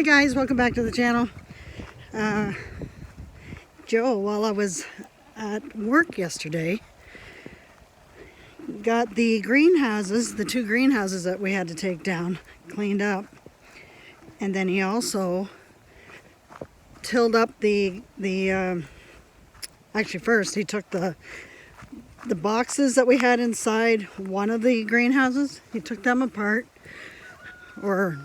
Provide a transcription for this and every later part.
Hi guys, welcome back to the channel. Joe, while I was at work yesterday, got the greenhouses, the two greenhouses that we had to take down, cleaned up. And then he also tilled up actually first he took the boxes that we had inside one of the greenhouses. He took them apart, or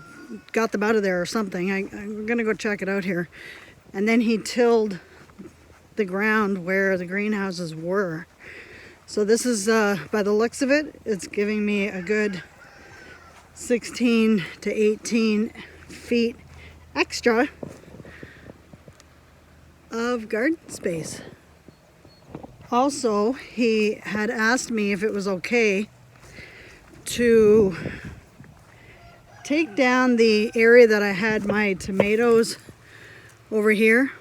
got them out of there or something. I'm gonna go check it out here. And then he tilled the ground where the greenhouses were. So this is, by the looks of it, it's giving me a good 16 to 18 feet extra of garden space. Also, he had asked me if it was okay to take down the area that I had my tomatoes over here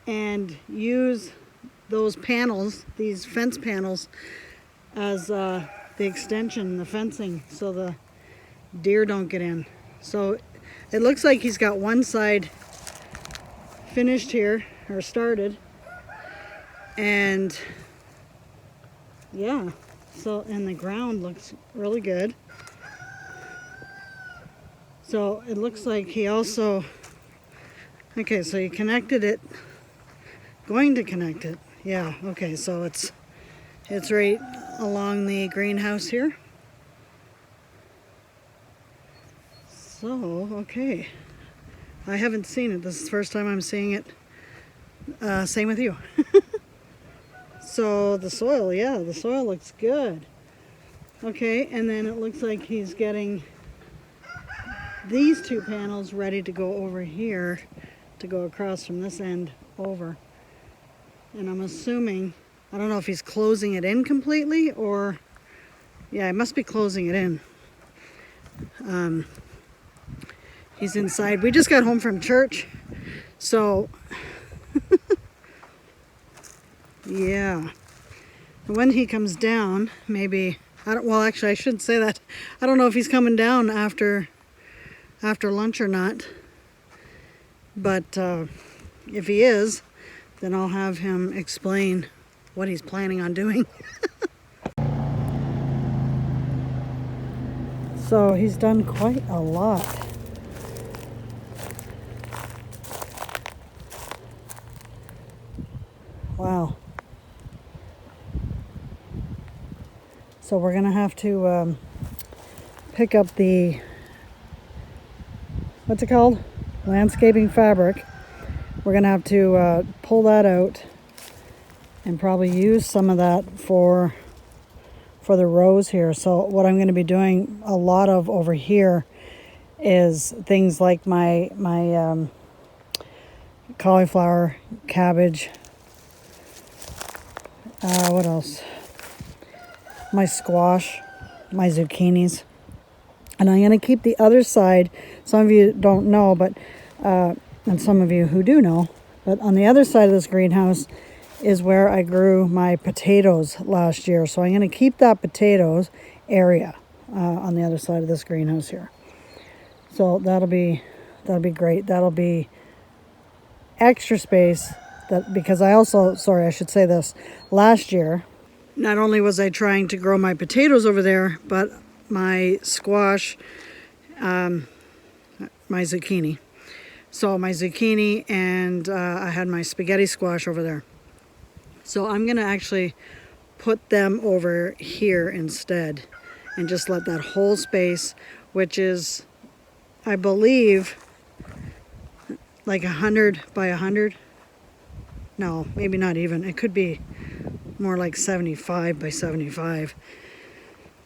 and use those panels, these fence panels, as the extension, the fencing, so the deer don't get in. So it looks like he's got one side finished here, or started, and yeah, so, and the ground looks really good. So it looks like he also, okay, so he connected it, going to connect it. Yeah, okay, so it's right along the greenhouse here. So, okay. I haven't seen it. This is the first time I'm seeing it. Same with you. So the soil, yeah, the soil looks good. Okay, and then it looks like he's getting these two panels ready to go over here, to go across from this end over. And I'm assuming, I don't know if he's closing it in completely, or, yeah, he must be closing it in. He's inside. We just got home from church, so yeah. When he comes down, maybe, well, actually I shouldn't say that. I don't know if he's coming down after lunch or not, but if he is, then I'll have him explain what he's planning on doing. So he's done quite a lot. Wow. So we're gonna have to pick up the, what's it called? Landscaping fabric. We're gonna have to pull that out and probably use some of that for the rows here. So what I'm gonna be doing a lot of over here is things like my cauliflower, cabbage, what else? My squash, my zucchinis. And I'm going to keep the other side, some of you don't know, but and some of you who do know, but on the other side of this greenhouse is where I grew my potatoes last year. So I'm going to keep that potatoes area on the other side of this greenhouse here. So that'll be great. That'll be extra space, that because I also, sorry, I should say this, last year, not only was I trying to grow my potatoes over there, but my squash, my zucchini. So my zucchini, and I had my spaghetti squash over there. So I'm going to actually put them over here instead and just let that whole space, which is, I believe, like 100 by 100. No, maybe not even. It could be more like 75 by 75.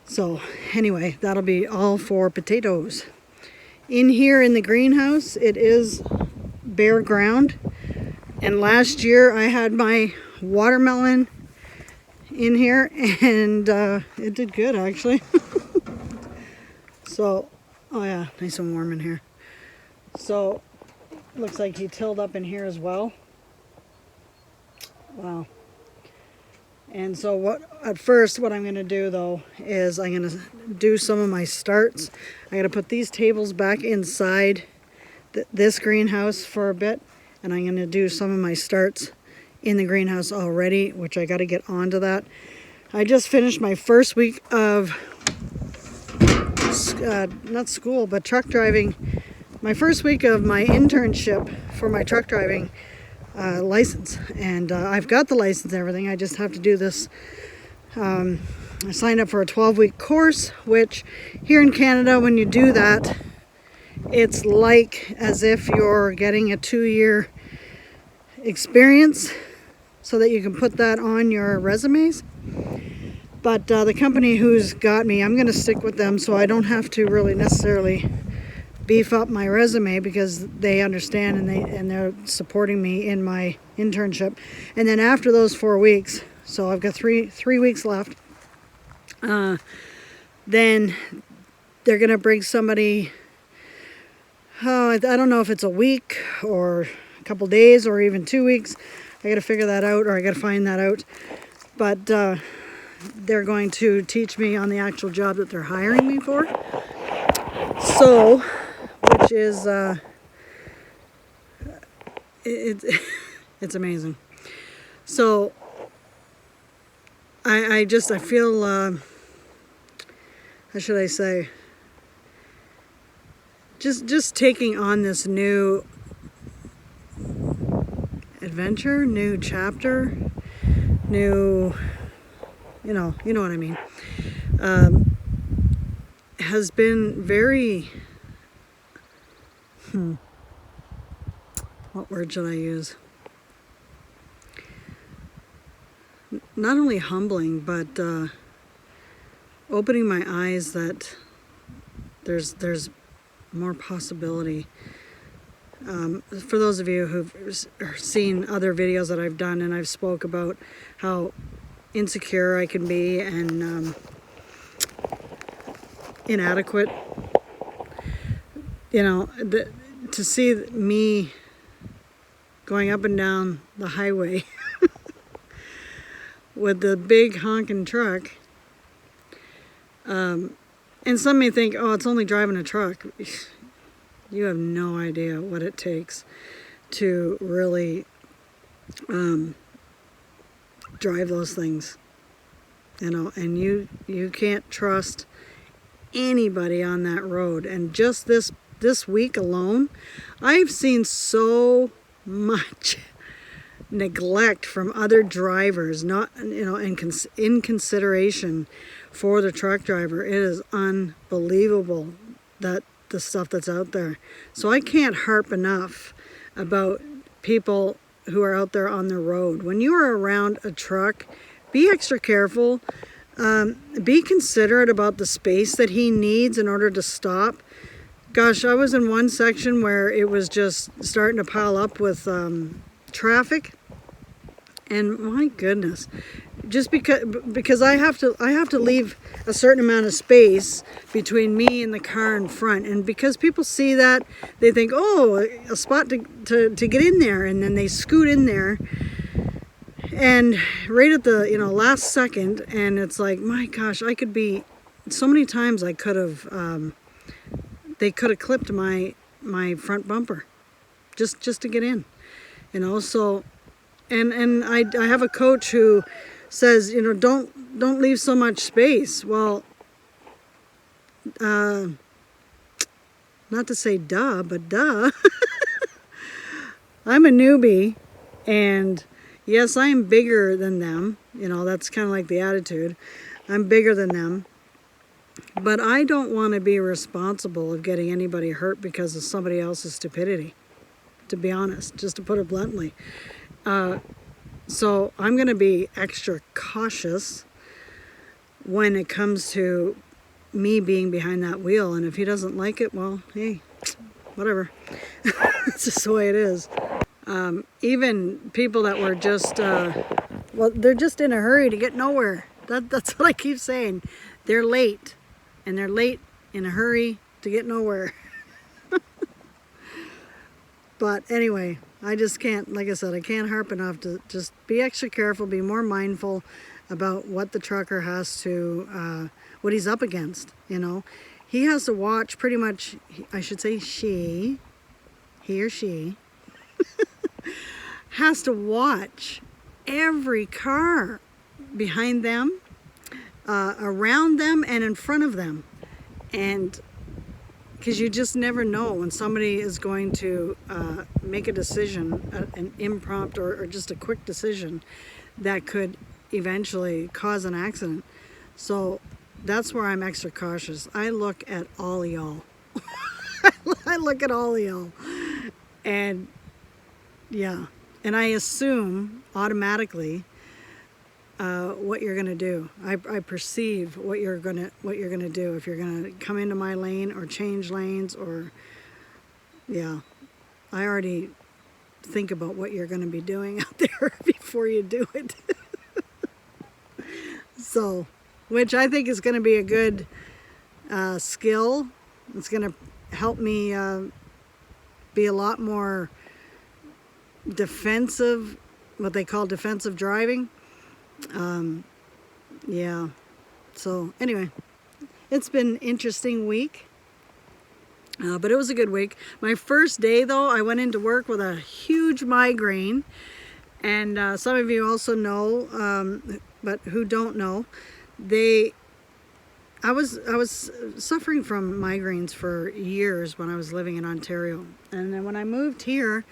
So anyway, that'll be all for potatoes. In here in the greenhouse, it is bare ground. And last year I had my watermelon in here, and it did good actually. So, oh yeah, nice and warm in here. So, looks like he tilled up in here as well. Wow. And so at first what I'm going to do though is I'm going to do some of my starts. I got to put these tables back inside this greenhouse for a bit, and I'm going to do some of my starts in the greenhouse already, which I got to get onto that. I just finished my first week of not school, but truck driving. My first week of my internship for my truck driving license, and I've got the license and everything. I just have to do this. I signed up for a 12-week course, which here in Canada, when you do that, it's like as if you're getting a 2-year experience so that you can put that on your resumes. But the company who's got me, I'm going to stick with them so I don't have to really necessarily beef up my resume, because they understand and they're supporting me in my internship. And then after those 4 weeks, so I've got three weeks left, then they're going to bring somebody, I don't know if it's a week or a couple days or even 2 weeks. I got to figure that out, or I got to find that out. But they're going to teach me on the actual job that they're hiring me for. So, which is, it's amazing. So, I feel, how should I say, just taking on this new adventure, new chapter, new, you know what I mean, has been very, what word should I use? Not only humbling, but opening my eyes that there's more possibility. For those of you who've seen other videos that I've done, and I've spoke about how insecure I can be and inadequate, you know, to see me going up and down the highway with the big honking truck, and some may think, oh, it's only driving a truck. You have no idea what it takes to really drive those things, you know, and you can't trust anybody on that road. And just this week alone, I've seen so much neglect from other drivers, not, you know, in consideration for the truck driver. It is unbelievable that the stuff that's out there. So I can't harp enough about people who are out there on the road. When you are around a truck, be extra careful. Be considerate about the space that he needs in order to stop. Gosh, I was in one section where it was just starting to pile up with traffic, and my goodness, just because I have to leave a certain amount of space between me and the car in front, and because people see that, they think, oh, a spot to get in there, and then they scoot in there, and right at the, you know, last second, and it's like, my gosh, I could be, so many times I could have, they could have clipped my front bumper just to get in, you know. So and I have a coach who says, you know, don't leave so much space. Well, not to say duh, but duh. I'm a newbie, and yes, I am bigger than them. You know, that's kind of like the attitude. I'm bigger than them. But I don't want to be responsible of getting anybody hurt because of somebody else's stupidity, to be honest, just to put it bluntly. So I'm going to be extra cautious when it comes to me being behind that wheel. And if he doesn't like it, well, hey, whatever. It's just the way it is. Even people that were just, well, they're just in a hurry to get nowhere. That's what I keep saying. They're late. And they're late in a hurry to get nowhere. But anyway, I just can't, like I said, I can't harp enough to just be extra careful, be more mindful about what the trucker has to, what he's up against, you know. He has to watch pretty much, I should say she, he or she, has to watch every car behind them, around them, and in front of them. And because you just never know when somebody is going to make a decision, an impromptu or just a quick decision that could eventually cause an accident. So that's where I'm extra cautious. I look at all y'all. I look at all y'all. And yeah, and I assume automatically what you're gonna do. I perceive what you're gonna do, if you're gonna come into my lane or change lanes, or yeah, I already think about what you're gonna be doing out there before you do it. So, which I think is gonna be a good skill. It's gonna help me be a lot more defensive, what they call defensive driving. Yeah, so anyway, it's been an interesting week, but it was a good week. My first day though, I went into work with a huge migraine, and some of you also know, but who don't know, I was suffering from migraines for years when I was living in Ontario, and then when I moved here,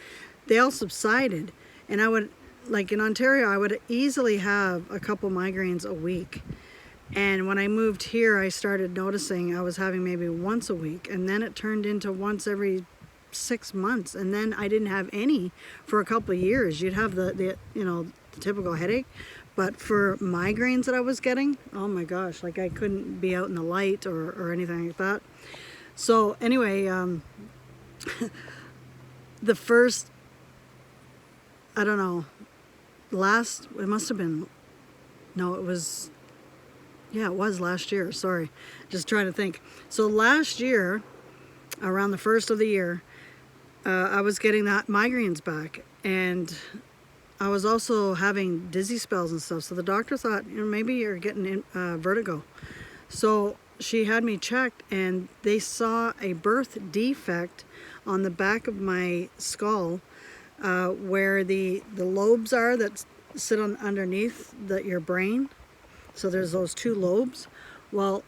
they all subsided, and I would, like in Ontario, I would easily have a couple migraines a week. And when I moved here, I started noticing I was having maybe once a week, and then it turned into once every 6 months, and then I didn't have any for a couple of years. You'd have the typical headache, but for migraines that I was getting, oh my gosh, like I couldn't be out in the light or anything like that. So anyway, the first, I don't know, it must have been, no, it was last year, sorry, just trying to think. So last year, around the first of the year, I was getting that migraines back, and I was also having dizzy spells and stuff. So the doctor thought, maybe you're getting vertigo. So she had me checked, and they saw a birth defect on the back of my skull, where the lobes are that sit underneath your brain. So there's those two lobes. Well,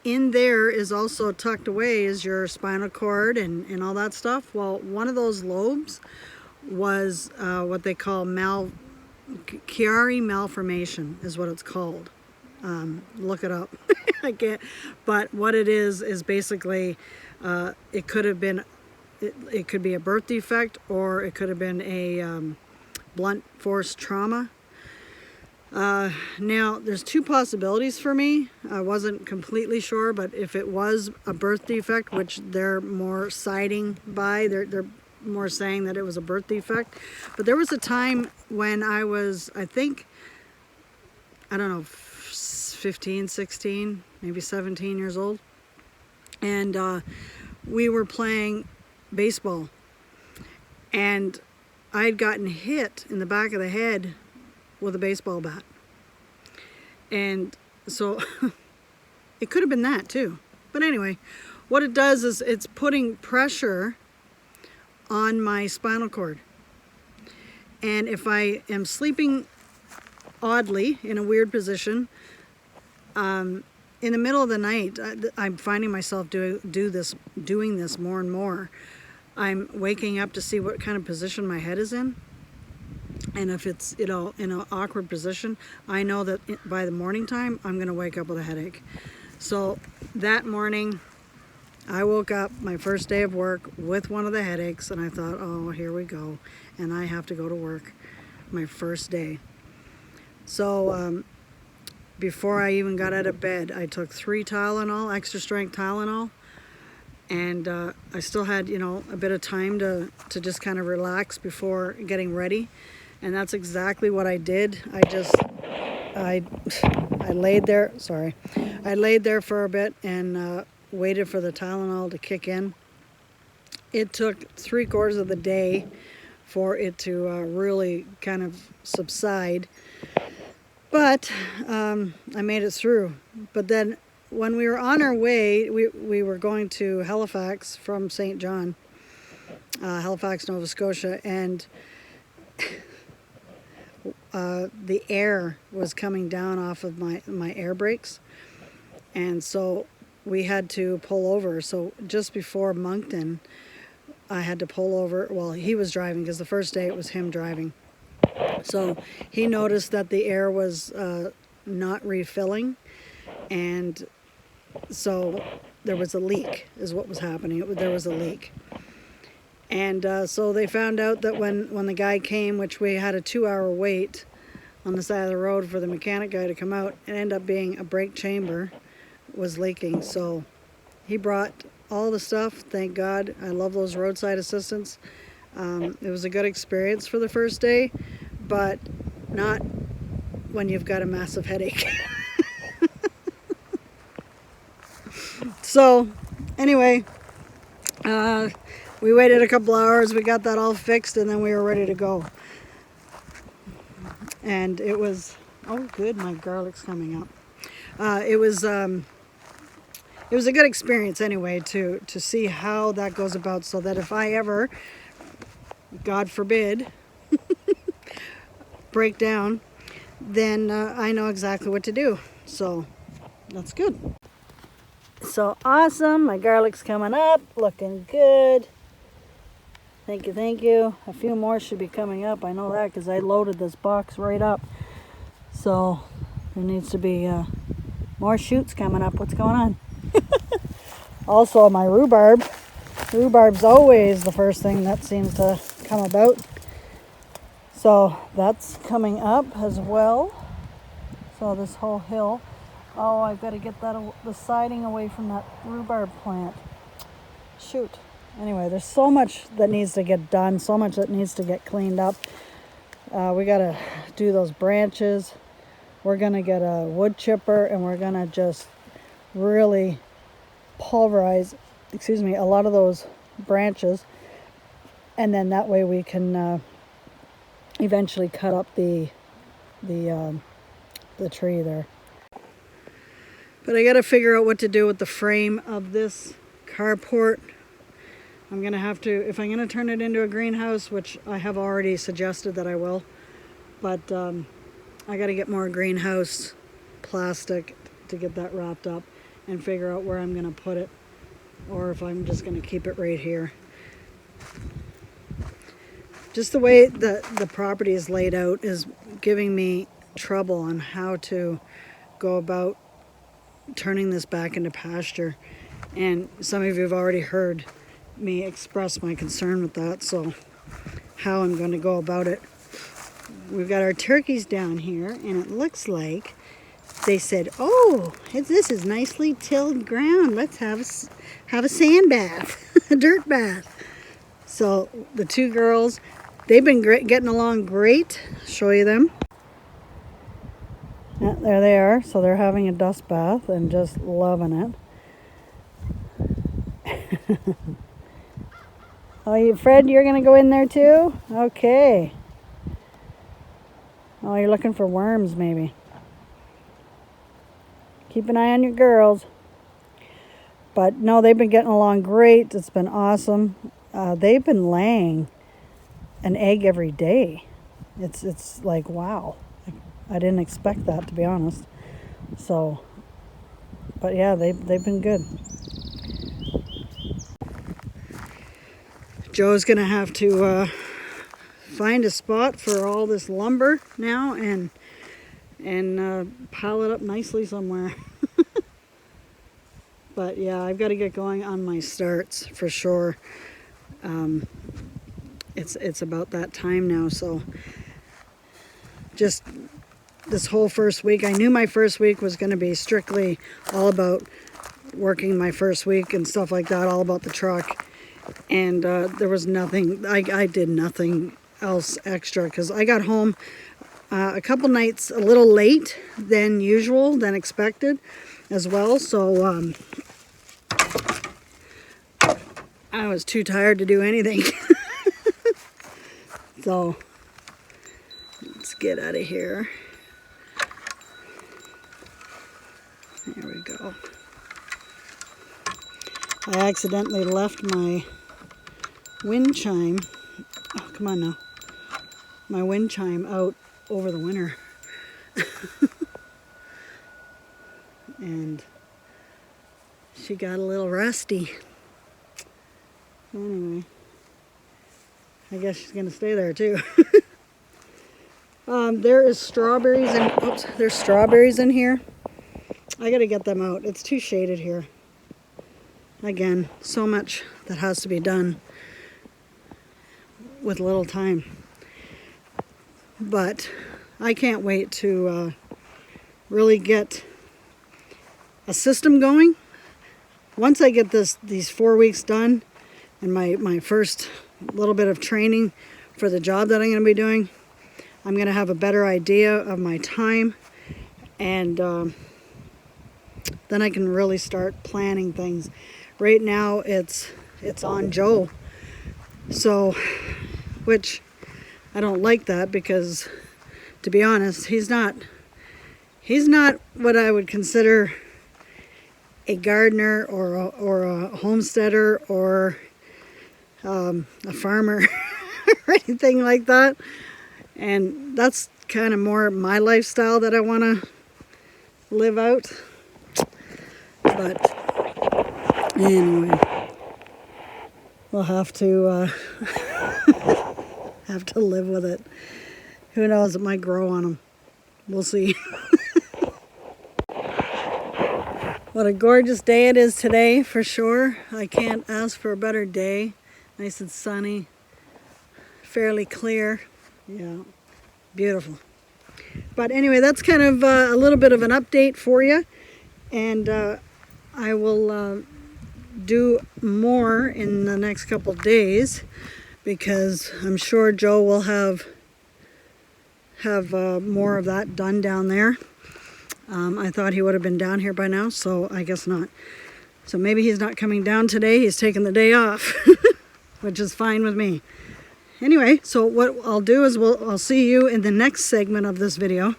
in there is also tucked away is your spinal cord and all that stuff. Well, one of those lobes was what they call Chiari malformation is what it's called. Look it up. I can't. But what it is basically, it could have been, it could be a birth defect, or it could have been a blunt force trauma. Now, there's two possibilities for me. I wasn't completely sure, but if it was a birth defect, which they're more siding by, they're more saying that it was a birth defect. But there was a time when I was, I think, I don't know, 15, 16, maybe 17 years old. And we were playing baseball. And I'd gotten hit in the back of the head with a baseball bat. And so it could have been that too. But anyway, what it does is it's putting pressure on my spinal cord. And if I am sleeping oddly in a weird position, in the middle of the night, I'm finding myself doing this more and more. I'm waking up to see what kind of position my head is in. And if it's, in an awkward position, I know that by the morning time, I'm going to wake up with a headache. So that morning, I woke up my first day of work with one of the headaches, and I thought, oh, here we go. And I have to go to work my first day. So before I even got out of bed, I took 3 Tylenol, extra strength Tylenol. And I still had, a bit of time to just kind of relax before getting ready. And that's exactly what I did. I laid there, sorry. I laid there for a bit and waited for the Tylenol to kick in. It took 3/4 of the day for it to really kind of subside. But I made it through. But then when we were on our way, we were going to Halifax from St. John. Halifax, Nova Scotia, and the air was coming down off of my air brakes, and so we had to pull over. So just before Moncton, I had to pull over. Well, he was driving because the first day it was him driving. So he noticed that the air was not refilling, and so there was a leak is what was happening. There was a leak. And so they found out that when the guy came, which we had a 2-hour wait on the side of the road for the mechanic guy to come out, it ended up being a brake chamber was leaking. So he brought all the stuff, thank God. I love those roadside assistants. It was a good experience for the first day, but not when you've got a massive headache. So anyway, we waited a couple hours, we got that all fixed, and then we were ready to go. And it was, oh good, my garlic's coming up. It was a good experience anyway to see how that goes about, so that if I ever, God forbid, break down, then I know exactly what to do. So that's good. So awesome, my garlic's coming up, looking good. Thank you, thank you. A few more should be coming up. I know that because I loaded this box right up. So there needs to be more shoots coming up. What's going on? Also, my rhubarb. Rhubarb's always the first thing that seems to come about. So that's coming up as well. So this whole hill. Oh, I've got to get the siding away from that rhubarb plant. Shoot. Anyway, there's so much that needs to get done, so much that needs to get cleaned up. We got to do those branches. We're going to get a wood chipper, and we're going to just really pulverize, a lot of those branches. And then that way we can eventually cut up the tree there. But I got to figure out what to do with the frame of this carport. I'm going to have to, if I'm going to turn it into a greenhouse, which I have already suggested that I will, but I got to get more greenhouse plastic to get that wrapped up and figure out where I'm going to put it, or if I'm just going to keep it right here. Just the way the property is laid out is giving me trouble on how to go about turning this back into pasture. And some of you have already heard me express my concern with that, so how I'm going to go about it. We've got our turkeys down here, and it looks like they said, oh, this is nicely tilled ground, let's have a sand bath, a dirt bath. So the two girls, they've been getting along great. I'll show you them. Yeah, there they are. So they're having a dust bath and just loving it. Oh, Fred, you're going to go in there too? Okay. Oh, you're looking for worms maybe. Keep an eye on your girls. But no, they've been getting along great. It's been awesome. They've been laying an egg every day. It's like, wow. I didn't expect that, to be honest. So, but yeah, they've been good. Joe's gonna have to find a spot for all this lumber now and pile it up nicely somewhere. But yeah, I've got to get going on my starts for sure. It's about that time now, so just this whole first week, I knew my first week was going to be strictly all about working my first week and stuff like that, all about the truck. And there was nothing, I did nothing else extra because I got home a couple nights a little late than usual, than expected as well. So I was too tired to do anything. So let's get out of here. There we go. I accidentally left my wind chime. Oh, come on now. My wind chime out over the winter. And she got a little rusty. So anyway, I guess she's gonna stay there too. There is strawberries and there's strawberries in here. I gotta get them out. It's too shaded here. Again, so much that has to be done with little time. But I can't wait to really get a system going. Once I get these 4 weeks done and my first little bit of training for the job that I'm going to be doing, I'm going to have a better idea of my time, and then I can really start planning things. Right now it's on Joe, so, which I don't like that, because to be honest, he's not what I would consider a gardener or a homesteader or a farmer or anything like that. And that's kind of more my lifestyle that I want to live out. But anyway, we'll have to have to live with it. Who knows, it might grow on them. We'll see. What a gorgeous day it is today, for sure. I can't ask for a better day. Nice and sunny, fairly clear. Yeah, beautiful. But anyway, that's kind of a little bit of an update for you. And I will do more in the next couple of days, because I'm sure Joe will have more of that done down there. I thought he would have been down here by now, so I guess not. So maybe he's not coming down today. He's taking the day off, which is fine with me. Anyway, so what I'll do is I'll see you in the next segment of this video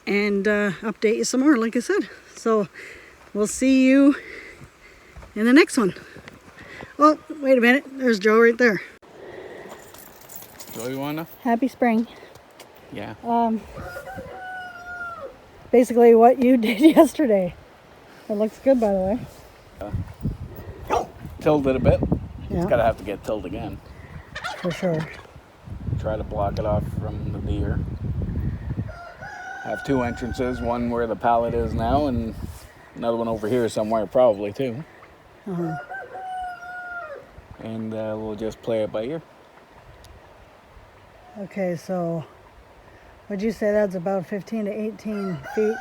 and update you some more, like I said. So we'll see you in the next one. Oh, wait a minute. There's Joe right there. Joe, you wanna? Happy spring. Yeah. Basically what you did yesterday. It looks good, by the way. Tilled it a bit. Yeah. It's gotta have to get tilled again. For sure. Try to block it off from the deer. Have two entrances, one where the pallet is now, and another one over here somewhere probably too. Uh-huh. And we'll just play it by ear. Okay, so would you say that's about 15 to 18 feet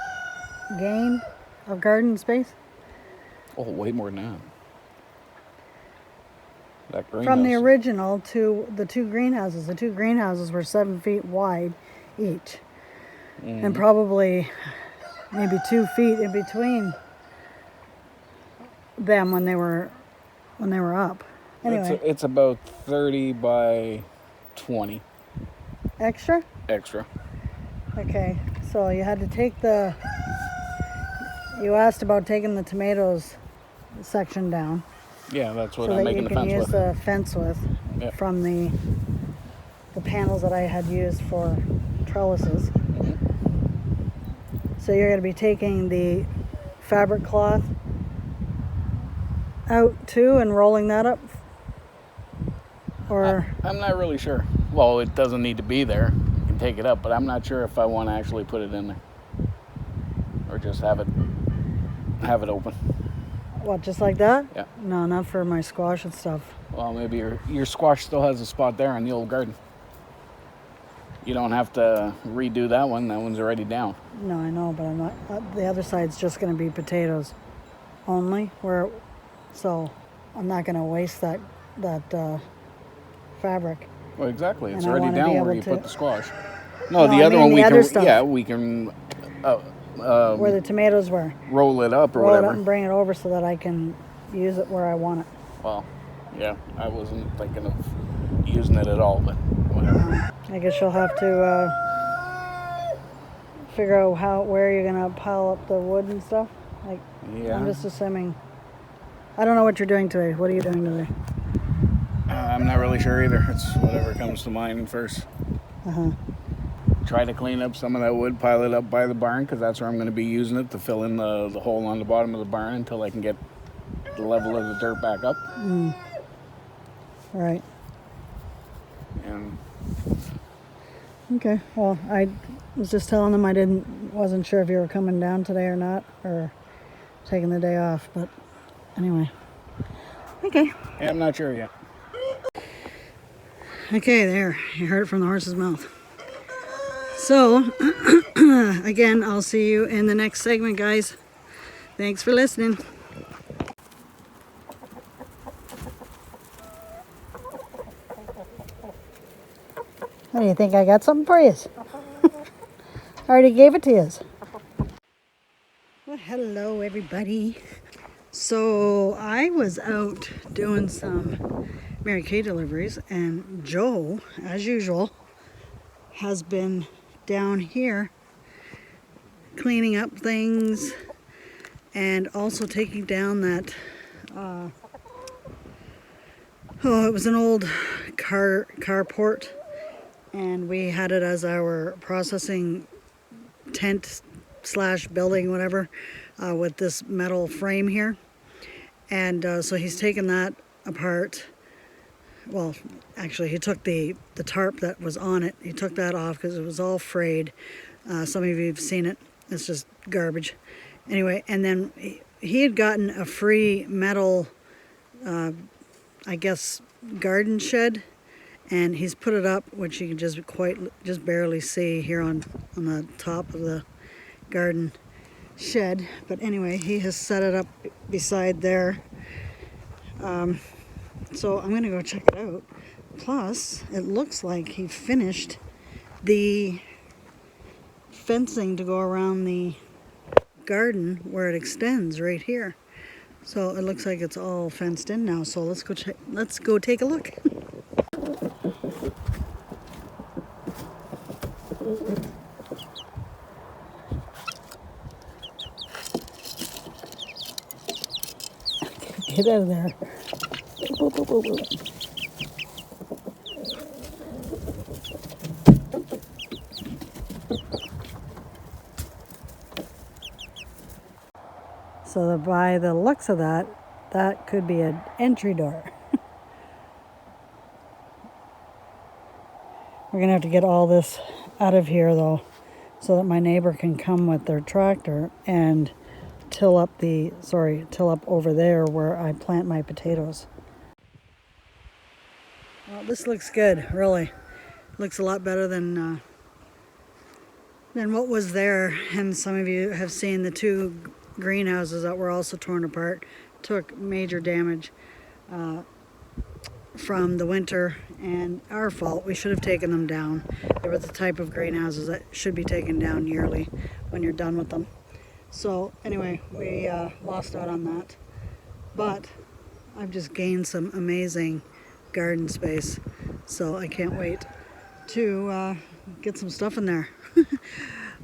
gain of garden space? Oh, way more than that. That greenhouse. From the original to the two greenhouses. The two greenhouses were 7 feet wide each. Mm-hmm. And probably maybe 2 feet in between them when they were up. Anyway. It's about 30 by 20. Extra? Extra. Okay, so you had to take you asked about taking the tomatoes section down. Yeah, that's what so I'm making the fence with. So that you can use the fence with, yep. From the panels that I had used for trellises. Mm-hmm. So you're going to be taking the fabric cloth out too and rolling that up? Or I'm not really sure. Well, it doesn't need to be there. You can take it up, but I'm not sure if I want to actually put it in there. Or just have it open. What, just like that? Yeah. No, not for my squash and stuff. Well, maybe your squash still has a spot there in the old garden. You don't have to redo that one. That one's already down. No, I know, but I'm not. The other side's just going to be potatoes only. So I'm not going to waste that fabric. Well, exactly. It's And already down where you put the squash. No, No, the I other mean one the we other can. stuff. Yeah, we can. Where the tomatoes were. Roll it up or roll whatever. it up and bring it over so that I can use it where I want it. Well, yeah, I wasn't thinking of using it at all, but whatever. I guess you'll have to figure out where you're gonna pile up the wood and stuff. Like, yeah. I'm just assuming. I don't know what you're doing today. What are you doing today? I'm not really sure either. It's whatever comes to mind first. Uh-huh. Try to clean up some of that wood, pile it up by the barn, because that's where I'm going to be using it to fill in the hole on the bottom of the barn until I can get the level of the dirt back up. Right. And Okay. Well, I was just telling them wasn't sure if you were coming down today or not, or taking the day off. But anyway. Okay. yeah, I'm not sure yet. Okay, there. You heard it from the horse's mouth. So, again, I'll see you in the next segment, guys. Thanks for listening. What do you think? I got something for you? I already gave it to you. Well, hello, everybody. So, I was out doing some Mary Kay deliveries, and Joe, as usual, has been down here cleaning up things and also taking down that it was an old carport, and we had it as our processing tent slash building, whatever, with this metal frame here. And so he's taken that apart. Well, actually, he took the tarp that was on it. He took that off because it was all frayed. Some of you have seen it. It's just garbage. Anyway, and then he had gotten a free metal, I guess, garden shed, and he's put it up, which you can just barely see here on the top of the garden shed. But anyway, he has set it up beside there. So I'm going to go check it out. Plus, it looks like he finished the fencing to go around the garden where it extends right here. So it looks like it's all fenced in now. So let's go take a look. Get out of there. So by the looks of that could be an entry door. We're gonna have to get all this out of here though, so that my neighbor can come with their tractor and till up over there where I plant my potatoes. Well, this looks good, really. Looks a lot better than what was there. And some of you have seen the two greenhouses that were also torn apart. Took major damage from the winter, and our fault. We should have taken them down. They were the type of greenhouses that should be taken down yearly when you're done with them. So anyway, we lost out on that. But I've just gained some amazing garden space. So I can't wait to get some stuff in there.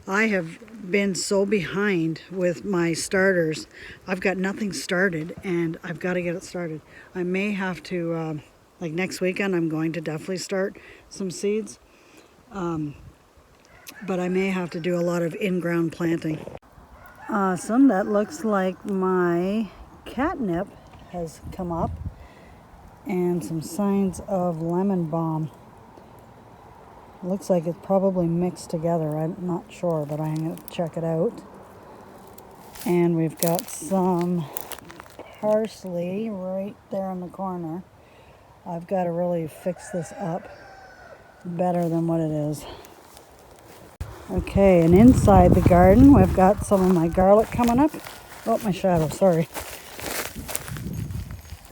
I have been so behind with my starters. I've got nothing started, and I've got to get it started. I may have to, like next weekend, I'm going to definitely start some seeds. But I may have to do a lot of in-ground planting. Awesome, that looks like my catnip has come up, and some signs of lemon balm. Looks like it's probably mixed together. I'm not sure, but I'm going to check it out. And we've got some parsley right there in the corner. I've got to really fix this up better than what it is. Okay, and inside the garden, we've got some of my garlic coming up. Oh, my shadow, sorry.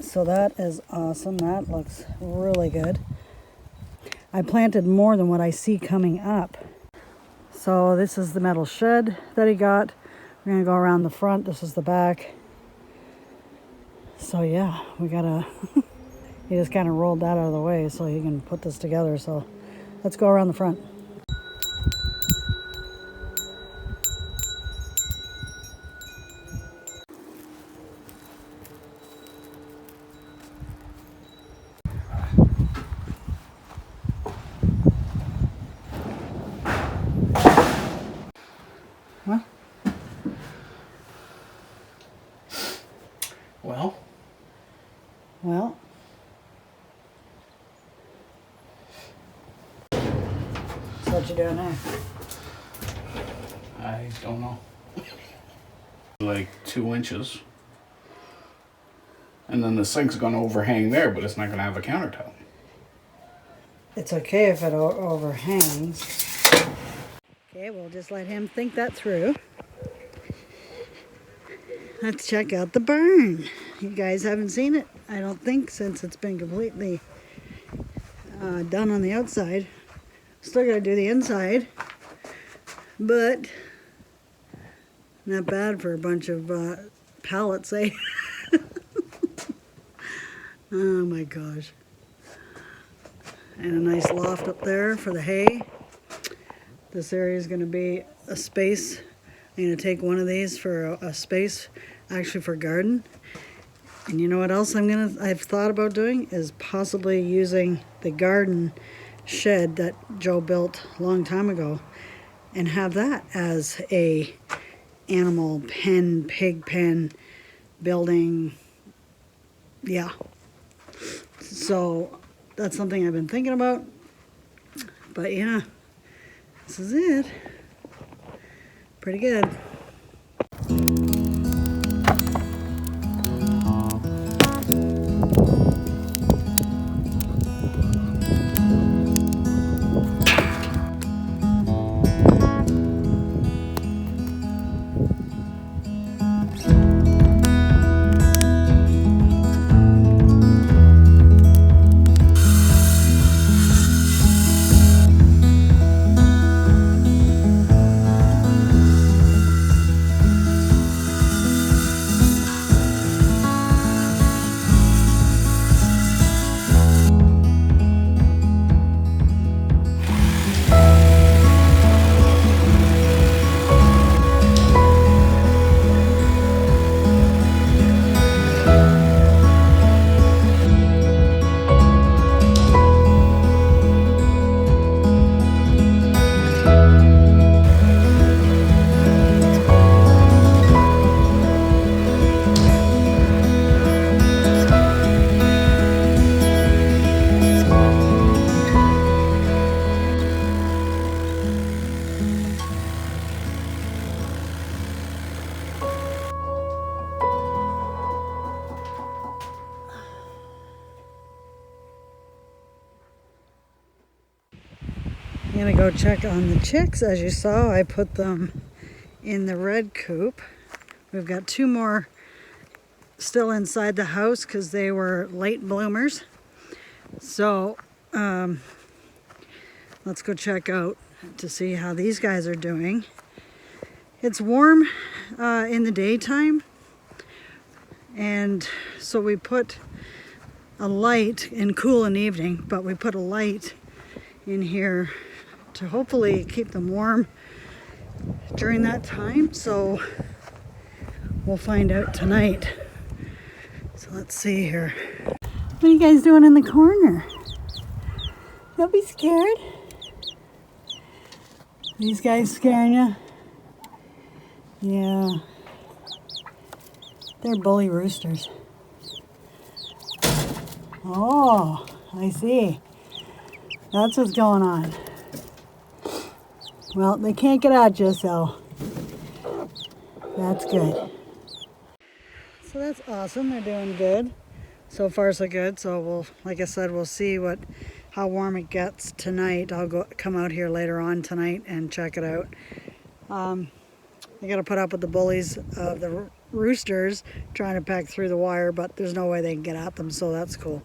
So that is awesome. That looks really good. I planted more than what I see coming up. So this is the metal shed that he got. We're gonna go around the front. This is the back. So yeah, we gotta, he just kind of rolled that out of the way so he can put this together. So let's go around the front. What you doing there? I don't know. Like 2 inches. And then the sink's gonna overhang there, but it's not gonna have a countertop. It's okay if it overhangs. Okay, we'll just let him think that through. Let's check out the barn. You guys haven't seen it, I don't think, since it's been completely done on the outside. Still gotta do the inside, but not bad for a bunch of pallets, eh? Oh my gosh. And a nice loft up there for the hay. This area is going to be a space. I'm going to take one of these for a space, actually for garden. And you know what else I've thought about doing is possibly using the garden shed that Joe built a long time ago and have that as a animal pen, pig pen, building. Yeah. So that's something I've been thinking about. But yeah, this is it. Pretty good. I'm gonna go check on the chicks. As you saw, I put them in the red coop. We've got 2 more still inside the house because they were late bloomers. So let's go check out to see how these guys are doing. It's warm in the daytime, and so we put a light, and cool in the evening, but we put a light in here to hopefully keep them warm during that time. So we'll find out tonight. So let's see here. What are you guys doing in the corner? Don't be scared. These guys scaring you? Yeah. They're bully roosters. Oh, I see. That's what's going on. Well, they can't get at you, so that's good. So that's awesome. They're doing good. So far, so good. So we'll, like I said, we'll see how warm it gets tonight. I'll come out here later on tonight and check it out. I got to put up with the bullies of the roosters trying to peck through the wire, but there's no way they can get at them, so that's cool.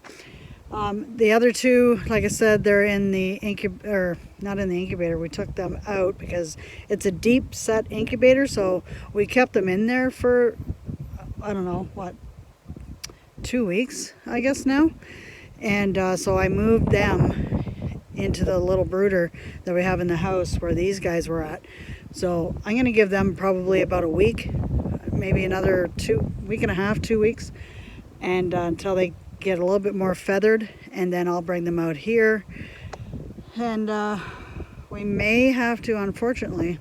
The other 2, like I said, they're in the incubator, not in the incubator. We took them out because it's a deep set incubator, so we kept them in there for, I don't know, what, 2 weeks, I guess now. And so I moved them into the little brooder that we have in the house where these guys were at. So I'm going to give them probably about a week, maybe another 2 and a half, 2 weeks, and until they get a little bit more feathered, and then I'll bring them out here. And we may have to, unfortunately,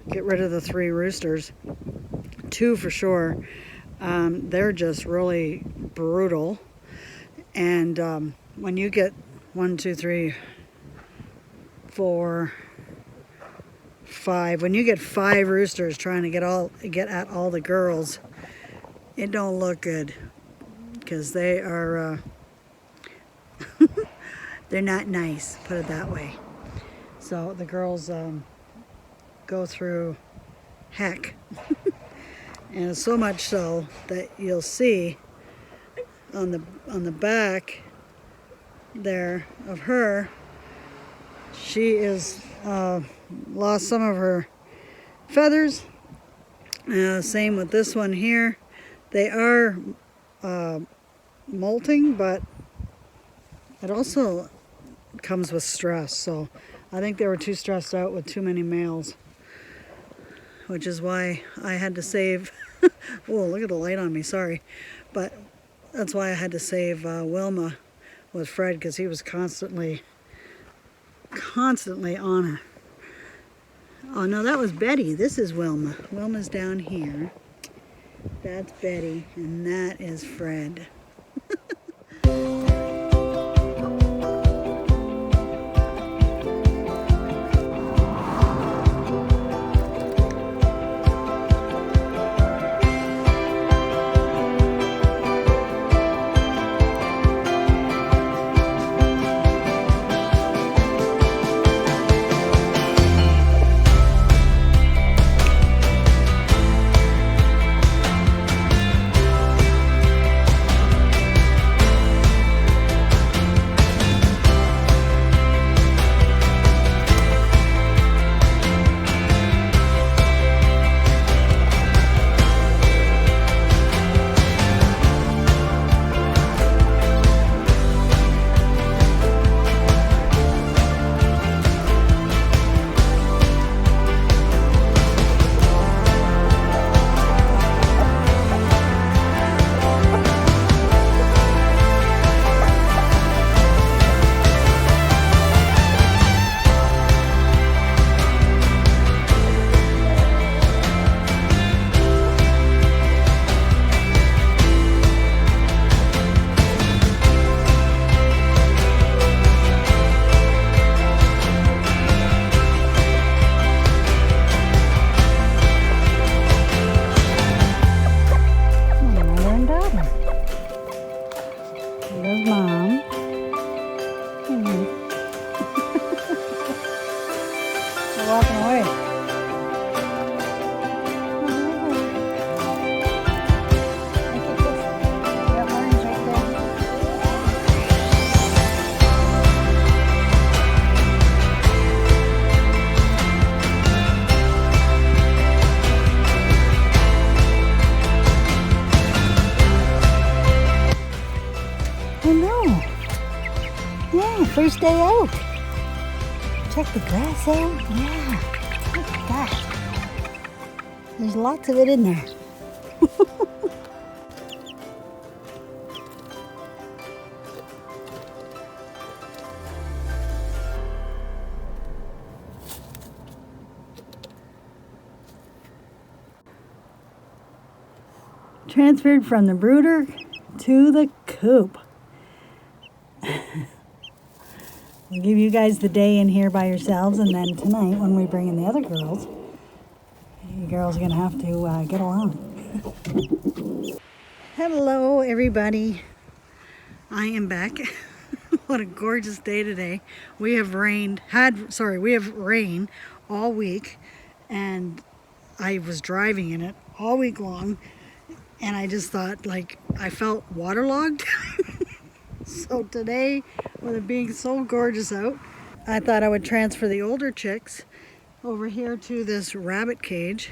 get rid of the 3 roosters. 2 for sure. They're just really brutal. And when you get 1, 2, 3, 4, 5. When you get 5 roosters trying to get at all the girls, it don't look good, because they are they're not nice, put it that way. So the girls go through heck. And so much so that you'll see on the back there of her, she is lost some of her feathers. Same with this one here. They are molting, but it also comes with stress. So I think they were too stressed out with too many males, which is why I had to save. Oh, look at the light on me, sorry. But that's why I had to save Wilma with Fred, because he was constantly on her. Oh no, that was Betty. This is Wilma. Wilma's down here. That's Betty, and that is Fred. Walking away. I know. Yeah, first day out. Check the grass out. Yeah, look at that. There's lots of it in there. Transferred from the brooder to the coop. I'll give you guys the day in here by yourselves, and then tonight when we bring in the other girls, you girls are going to have to get along. Hello everybody. I am back. What a gorgeous day today. We have rain all week, and I was driving in it all week long, and I just thought, like, I felt waterlogged. So today, with it being so gorgeous out, I thought I would transfer the older chicks over here to this rabbit cage.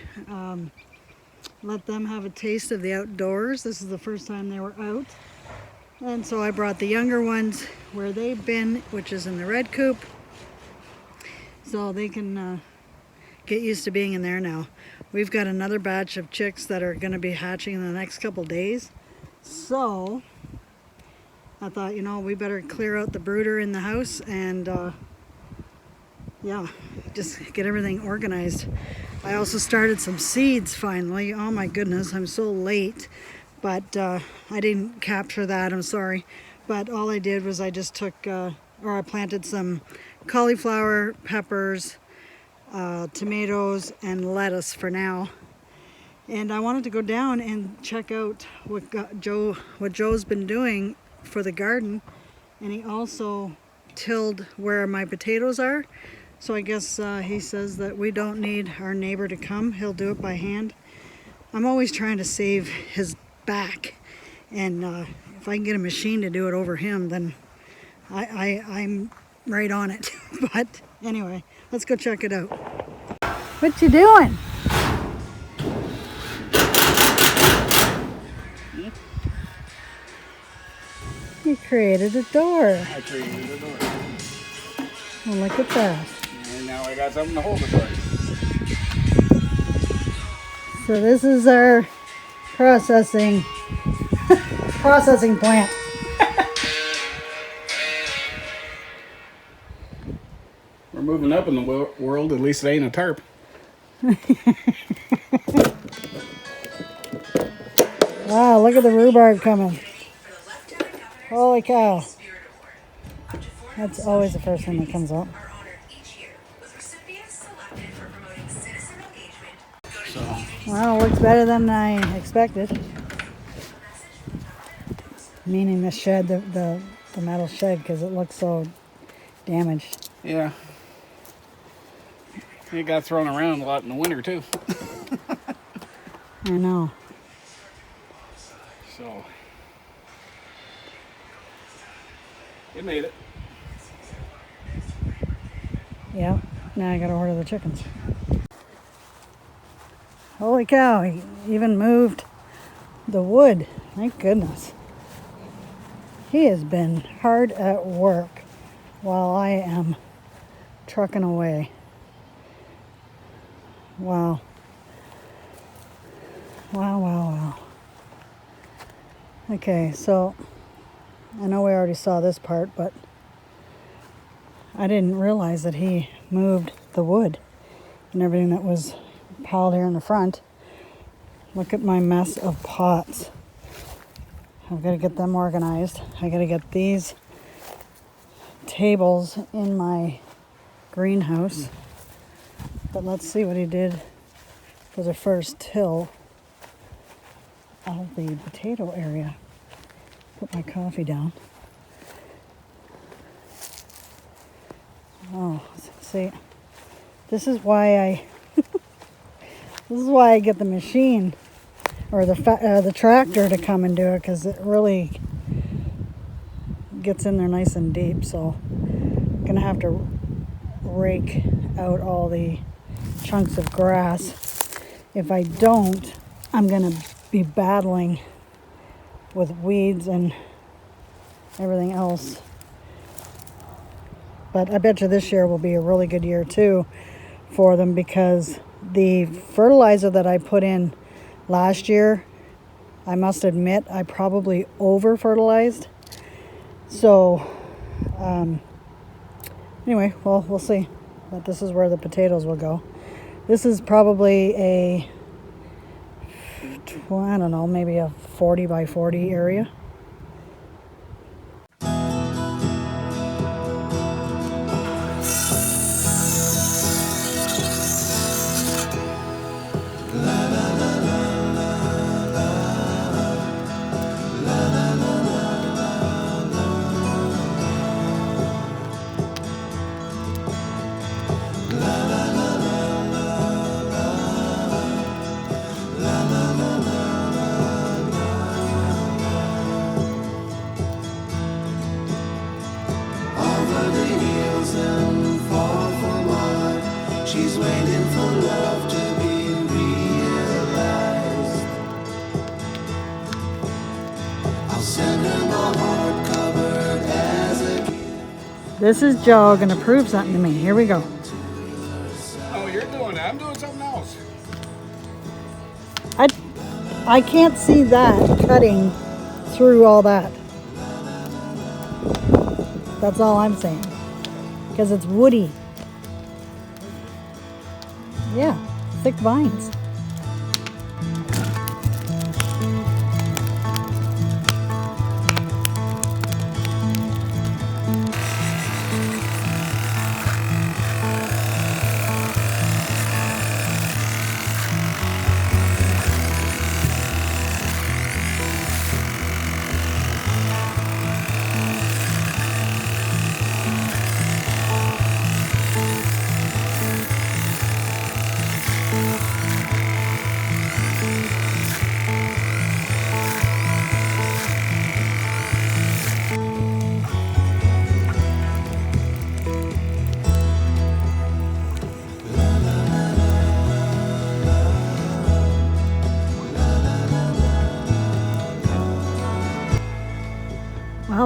Let them have a taste of the outdoors. This is the first time they were out. And so I brought the younger ones where they've been, which is in the red coop. So they can get used to being in there now. We've got another batch of chicks that are going to be hatching in the next couple days. So I thought, you know, we better clear out the brooder in the house and yeah, just get everything organized. I also started some seeds finally. Oh my goodness, I'm so late, but I didn't capture that, I'm sorry. But all I did was I just took or I planted some cauliflower, peppers, tomatoes, and lettuce for now. And I wanted to go down and check out what Joe's been doing for the garden. And he also tilled where my potatoes are. So I guess he says that we don't need our neighbor to come. He'll do it by hand. I'm always trying to save his back. And if I can get a machine to do it over him, then I'm right on it. But anyway, let's go check it out. What you doing? You created a door. I created a door. Well, look at that. And now I got something to hold the door. So this is our processing plant. We're moving up in the world, at least it ain't a tarp. Wow, look at the rhubarb coming. Holy cow. That's always the first thing that comes up. So, Well, it looks better than I expected. Meaning the shed, the metal shed, because it looks so damaged. yeah. It got thrown around a lot in the winter, too. I know. So, it made it. Yeah, now I gotta order the chickens. Holy cow, he even moved the wood. Thank goodness. He has been hard at work while I am trucking away. Wow. Wow, wow, wow. Okay, so I know we already saw this part, but I didn't realize that he moved the wood and everything that was piled here in the front. Look at my mess of pots. I've got to get them organized. I got to get these tables in my greenhouse. But let's see what he did for the first till of the potato area. Put my coffee down. Oh, see, this is why I get the machine or the tractor to come and do it, because it really gets in there nice and deep. So I'm gonna have to rake out all the chunks of grass. If I don't, I'm gonna be battling with weeds and everything else. But I bet you this year will be a really good year too for them, because the fertilizer that I put in last year, I must admit, I probably over fertilized. So anyway, well, we'll see. But this is where the potatoes will go. This is probably a, I don't know, maybe a 40 by 40 area. She's waiting for love to be realized. I'll send her my heart covered as a gift. This is Joe gonna prove something to me. Here we go. Oh, you're doing that. I'm doing something else. I can't see that cutting through all that. That's all I'm saying. Because it's woody. Yeah, thick vines.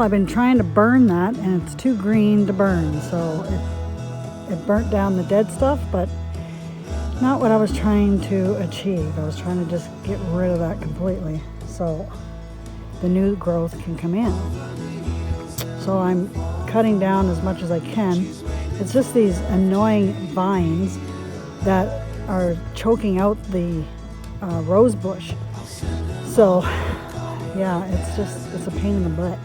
Well, I've been trying to burn that, and it's too green to burn, so it burnt down the dead stuff, but not what I was trying to achieve. I was trying to just get rid of that completely so the new growth can come in. So I'm cutting down as much as I can. It's just these annoying vines that are choking out the rose bush. So yeah, it's a pain in the butt.